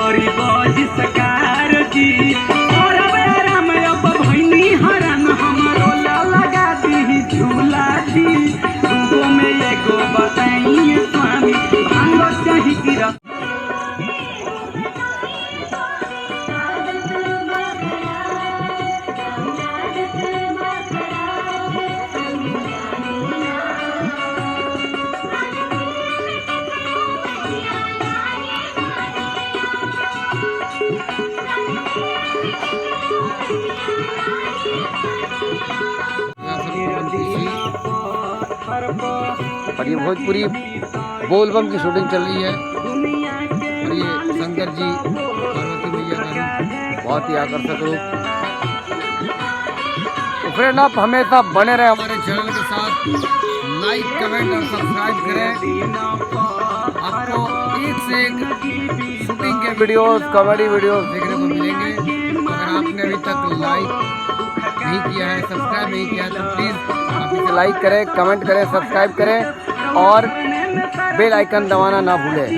करी बजी सकार जी और राम अब भैनी हरन हमरो लगा दी झूला जी दूगो में एगो बताइए स्वामी भांगो चाही की और ये भोजपुरी बोलबम की शूटिंग चल रही है और ये शंकर जी पार्वती मैया का बहुत ही आकर्षक रूप। तो फ्रेंड आप हमेशा बने रहे हमारे चैनल के साथ, लाइक कमेंट और सब्सक्राइब करें। आपको एक से एक शूटिंग के वीडियोस, कॉमेडी वीडियोस देखने को मिलेंगे। अगर आपने अभी तक लाइक नहीं किया है, सब्सक्राइब नहीं किया है तो प्लीज़ आप इसे लाइक करें, कमेंट करें, सब्सक्राइब करें और बेल आइकन दबाना ना भूलें।